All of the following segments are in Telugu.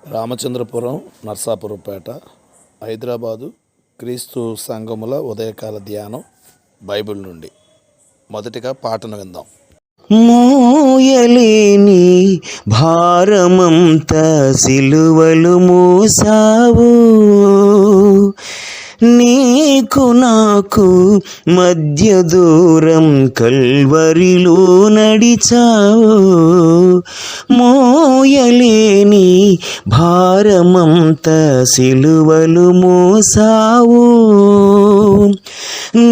రామచంద్రపురం, నర్సాపురంపేట, హైదరాబాదు. క్రీస్తు సంఘముల ఉదయకాల ధ్యానం బైబిల్ నుండి. మొదటిగా పాటను విందాం. మోయలేని భారమంతా సిలువలు మోసావు, నీకు నాకు మధ్య దూరం కల్వరిలో నడిచావు. మోయలేని భారమంతా సిలువలు మోసావు,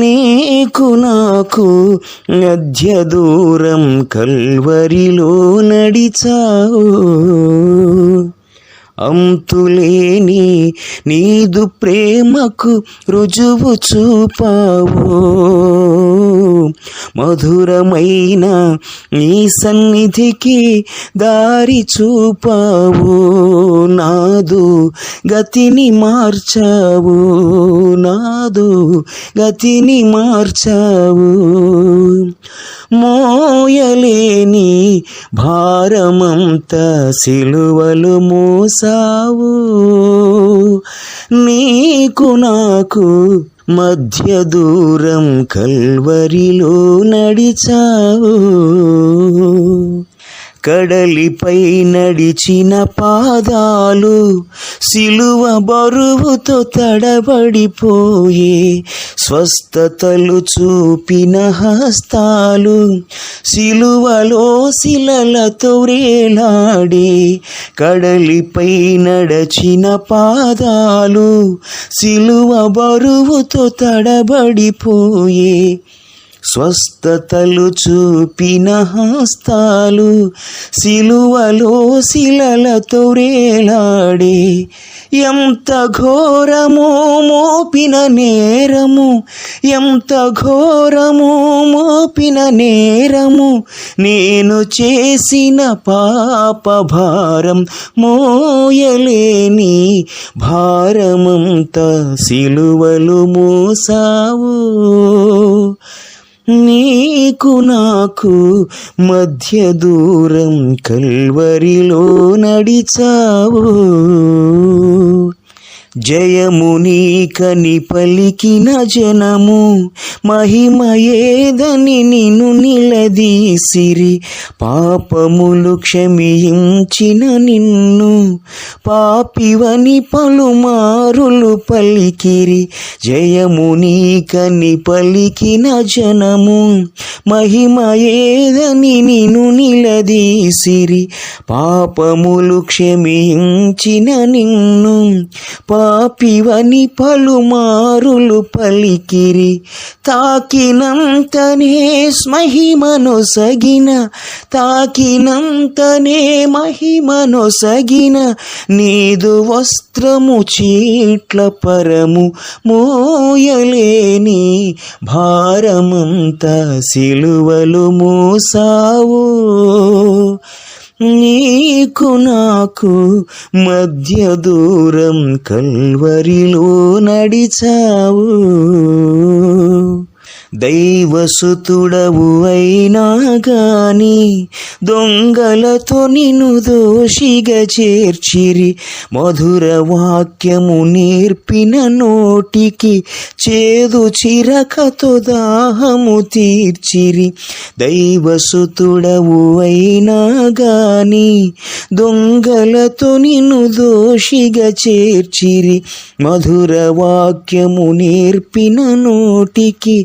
నీకు నాకు మధ్య దూరం కల్వరిలో నడిచావు. అంతులేని నీదు ప్రేమకు రుజువు చూపావు, మధురమైన నీ సన్నిధికి దారి చూపావు. నాదు గతిని మార్చావు, నాదు గతిని మార్చావు. మోయలేని భారమంతా సిలువలు మోసావు, నీకు నాకు మధ్య దూరం కల్వరిలో నడిచావు. కడలిపై నడిచిన పాదాలు సిలువ బరువుతో తడబడిపోయే, స్వస్థతలు చూపిన హస్తాలు సిలువలో శిలలతో వేలాడే. కడలిపై నడిచిన పాదాలు సిలువ బరువుతో తడబడిపోయే, స్వస్థతలు చూపిన హస్తాలు సిలువలో శిలలతో వేలాడే. ఎంత ఘోరమో మోపిన నేరము, ఎంత ఘోరమో మోపిన నేరము, నేను చేసిన పాప భారం మోయలేని భారమంతా సిలువలు మోసావు. నీకు నాకు మధ్య దూరం కల్వరిలో నడిచావు. జయము నీకని పలికిన జనము మహిమయేదని నిన్ను నిలదీసిరి, పాపములు క్షమించిన నిన్ను పాపివని పలుమారులు పలికిరి. జయము నీకని పలికిన జనము మహిమయేదని నిన్ను నిలదీసిరి, పాపములు క్షమించిన నిన్ను పాపివని పలుమారులు పలికిరి. తాకినంతనే మహిమనొసగిన, తాకినంతనే మహిమనొసగిన నీదు వస్త్రము చీట్ల పరము, మోయలేని భారమంతా సిలువలు మోసావు. నీకు నాకు మధ్య దూరం కల్వరిలో నడిచావు. దైవసుతుడవు అయినా గాని దొంగలతో నిన్ను దోషిగా చేర్చిరి, మధుర వాక్యము నేర్పిన నోటికి చేదు చిరకతో దాహము తీర్చిరి. దైవసుతుడవు అయినా గాని దొంగలతో నిన్ను దోషిగా చేర్చిరి, మధుర వాక్యము నేర్పిన నోటికి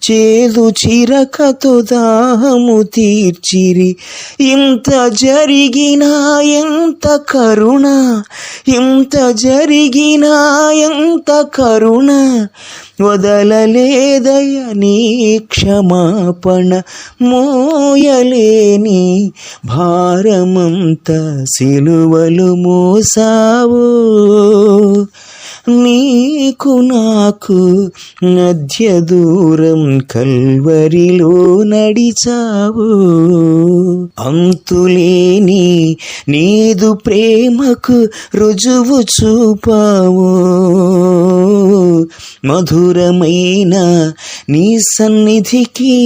చేదు చిరకతో దాహము తీర్చిరి. ఇంత జరిగినా ఎంత కరుణ, ఇంత జరిగినా ఎంత కరుణ, వదలలేదయ నీ క్షమాపణ. మోయలేని భారమంతా సిలువలు మోసావు. నీకు నాకు మధ్య దూరం కల్వరిలో నడిచావు. అంతులేని నీదు ప్రేమకు రుజువు చూపావు. మధురమైన నీ సన్నిధికి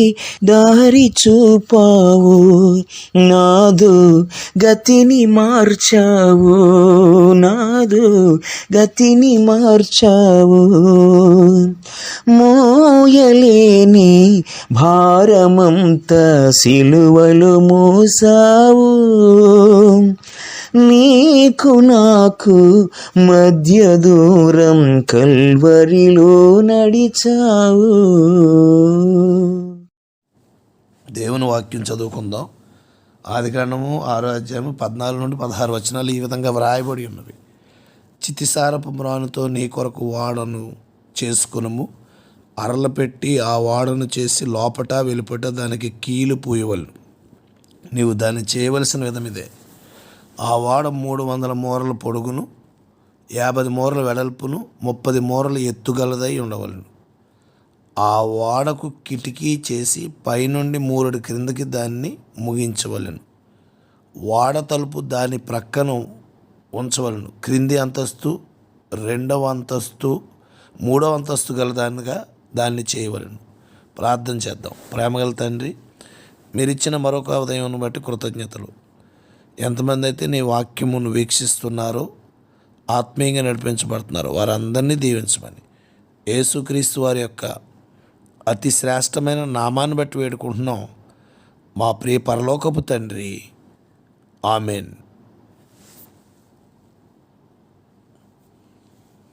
దారి చూపావు. నాదు గతిని మార్చావు, నాదు గతిని మార్చావు. మోయలేని భారమంత సిలువలు మోసావు. నీకు నాకు మధ్య దూరం కల్వరిలో నడిచావు. దేవుని వాక్యం చదువుకుందాం. ఆదికాండము 6:14-16 ఈ విధంగా వ్రాయబడి ఉన్నవి. చితిసారపు మ్రానుతో నీ కొరకు వాడను చేసుకునము. అరల పెట్టి ఆ వాడను చేసి లోపట వెలుపట దానికి కీలు పూయవలను. నీవు దాన్ని చేయవలసిన విధం ఇదే. ఆ వాడ 300 మూరల పొడుగును, 50 మూరల వెడల్పును, 30 మూరల ఎత్తుగలదై ఉండవలను. ఆ వాడకు కిటికీ చేసి పైనుండి 3 క్రిందకి దాన్ని ముగించవలను. వాడ తలుపు దాని ప్రక్కను ఉంచవలను. క్రింది అంతస్తు, 2వ అంతస్తు, 3వ అంతస్తు గలదానిగా దాన్ని చేయవలను. ప్రార్థన చేద్దాం. ప్రేమగల తండ్రి, మీరిచ్చిన మరొక ఉదయం బట్టి కృతజ్ఞతలు. ఎంతమంది అయితే నీ వాక్యమును వీక్షిస్తున్నారో, ఆత్మీయంగా నడిపించబడుతున్నారో వారందరినీ దీవించమని యేసుక్రీస్తు వారి యొక్క అతి శ్రేష్టమైన నామాన్ని బట్టి వేడుకుంటున్నాం మా ప్రియ పరలోకపు తండ్రి. ఆమెన్.